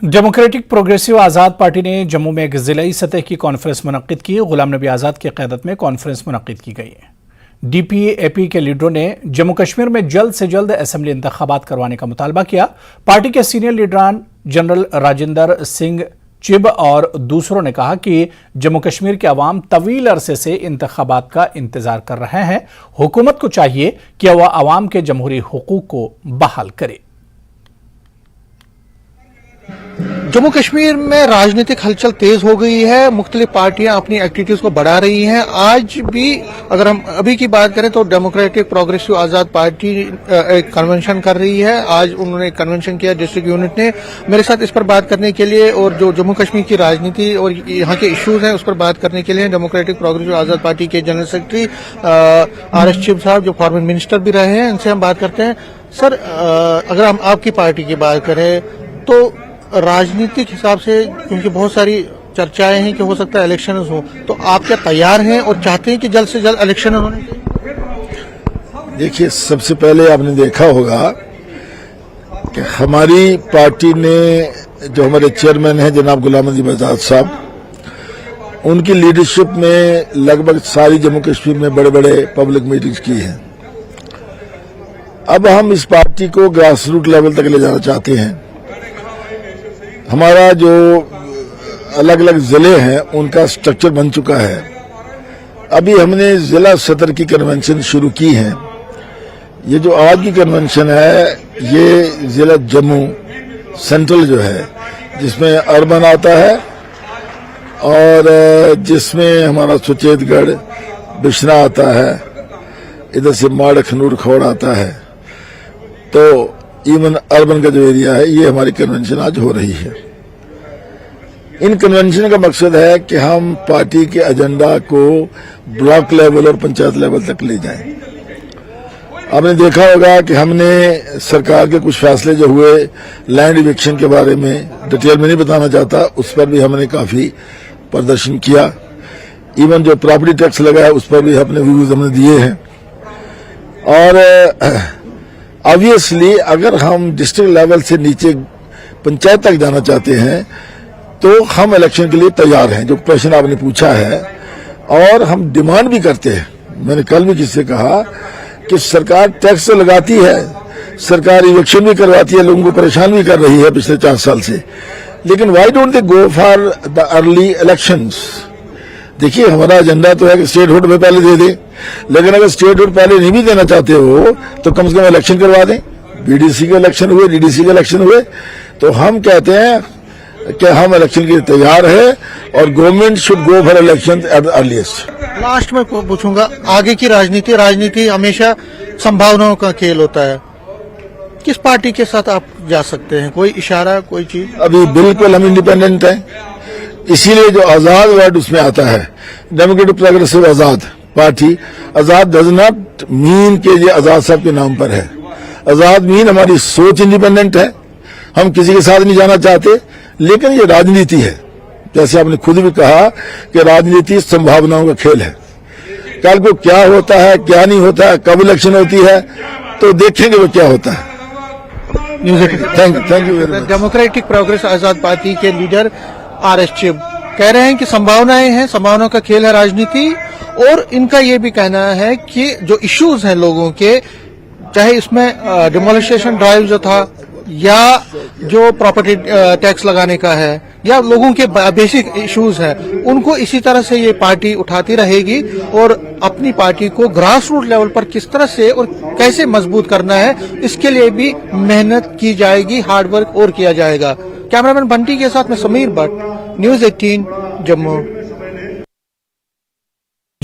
Democratic progressive आज़ाद party ने जम्मू में एक जिलाई सतह की कॉन्फ्रेंस मुनक्किद की। गुलाम नबी आज़ाद की क़यादत में कॉन्फ्रेंस मुनक्किद की गई है। DPAP के लीडरों ने जम्मू कश्मीर में जल्द से जल्द असेंबली इंतखाबात करवाने का मुतालबा किया। पार्टी के सीनियर लीडरान जनरल राजेंद्र सिंह चिब और दूसरों ने कहा कि जम्मू कश्मीर के अवाम तवील अरसे से इंतखाबात का इंतजार कर रहे हैं। हुकूमत को चाहिए कि वह अवाम के जमहूरी हुकूक को बहाल करे। जम्मू कश्मीर में राजनीतिक हलचल तेज हो गई है। मुख्तलिफ पार्टियां अपनी एक्टिविटीज को बढ़ा रही हैं। आज भी अगर हम अभी की बात करें तो डेमोक्रेटिक प्रोग्रेसिव आज़ाद पार्टी एक कन्वेंशन कर रही है। आज उन्होंने कन्वेंशन किया डिस्ट्रिक्ट यूनिट ने। मेरे साथ इस पर बात करने के लिए और जो जम्मू कश्मीर की राजनीति और यहाँ के इश्यूज हैं उस पर बात करने के लिए डेमोक्रेटिक प्रोग्रेसिव आज़ाद पार्टी के जनरल सेक्रेटरी RS चिब साहब, जो फॉर्मर मिनिस्टर भी रहे हैं, इनसे हम बात करते हैं। सर, अगर हम आपकी पार्टी की बात करें तो राजनीतिक हिसाब से, क्योंकि बहुत सारी चर्चाएं हैं कि हो सकता है इलेक्शन हो, तो आप क्या तैयार हैं और चाहते हैं कि जल्द से जल्द इलेक्शन होने चाहिए? देखिए, सबसे पहले आपने देखा होगा कि हमारी पार्टी ने, जो हमारे चेयरमैन हैं जनाब गुलाम नबी आज़ाद साहब, उनकी लीडरशिप में लगभग सारी जम्मू कश्मीर में बड़े बड़े पब्लिक मीटिंग्स की हैं। अब हम इस पार्टी को ग्रास रूट लेवल तक ले जाना चाहते हैं। हमारा जो अलग अलग जिले हैं उनका स्ट्रक्चर बन चुका है। अभी हमने जिला सतर की कन्वेंशन शुरू की है। ये जो आज की कन्वेंशन है ये जिला जम्मू सेंट्रल जो है, जिसमें अर्बन आता है और जिसमें हमारा सुचेतगढ़ बिश्ना आता है, इधर से माड़ खनूर खौड़ आता है, तो इवन अर्बन का जो एरिया है ये हमारी कन्वेंशन आज हो रही है। इन कन्वेंशन का मकसद है कि हम पार्टी के एजेंडा को ब्लॉक लेवल और पंचायत लेवल तक ले जाएं। आपने देखा होगा कि हमने सरकार के कुछ फैसले जो हुए लैंड इविक्शन के बारे में, डिटेल में नहीं बताना चाहता, उस पर भी हमने काफी प्रदर्शन किया। इवन जो प्रॉपर्टी टैक्स लगा है उस पर भी अपने व्यूज हमने दिए हैं। और ऑब्वियसली अगर हम डिस्ट्रिक्ट लेवल से नीचे पंचायत तक जाना चाहते हैं तो हम इलेक्शन के लिए तैयार हैं, जो प्रश्न आपने पूछा है, और हम डिमांड भी करते हैं। मैंने कल भी किससे कहा कि सरकार टैक्स तो लगाती है, सरकार इलेक्शन भी करवाती है, लोगों को परेशान भी कर रही है पिछले 4 साल से, लेकिन why don't they go for the early elections? देखिए, हमारा एजेंडा तो है कि स्टेटहुड में पहले दे दें, लेकिन अगर स्टेटहुड पहले नहीं भी देना चाहते हो तो कम से कम इलेक्शन करवा दें। BDC के इलेक्शन हुए, DDC के इलेक्शन हुए, तो हम कहते हैं कि हम इलेक्शन के लिए तैयार है और government should go for election at the earliest. Last में पूछूंगा, आगे की राजनीति हमेशा संभावनाओं का खेल होता है। किस पार्टी के साथ आप जा सकते हैं? कोई इशारा, कोई चीज? अभी बिल्कुल हम इंडिपेंडेंट हैं, इसीलिए जो आजाद वर्ड उसमें आता है, democratic progressive Azad party. Azad does not mean के ये आजाद साहब के नाम पर है। आजाद मीन हमारी सोच इंडिपेंडेंट है, हम किसी के साथ नहीं जाना चाहते, लेकिन ये राजनीति है। जैसे आपने खुद भी कहा कि राजनीति संभावनाओं का खेल है। कल को क्या होता है, क्या नहीं होता है, कब इलेक्शन होती है, तो देखेंगे वो क्या होता है। Thank you. Democratic progress Azad party के लीडर RS चिब कह रहे हैं कि संभावनाएं हैं, संभावनाओं का खेल है राजनीति, और इनका ये भी कहना है कि जो इश्यूज हैं लोगों के, चाहे इसमें डिमोलिशन ड्राइव जो था, या जो प्रॉपर्टी टैक्स लगाने का है, या लोगों के बेसिक इश्यूज हैं, उनको इसी तरह से ये पार्टी उठाती रहेगी और अपनी पार्टी को ग्रास रूट लेवल पर किस तरह से और कैसे मजबूत करना है, इसके लिए भी मेहनत की जाएगी, हार्डवर्क और किया जाएगा। कैमरामैन बंटी के साथ में समीर भट्ट, News 18 जम्मू।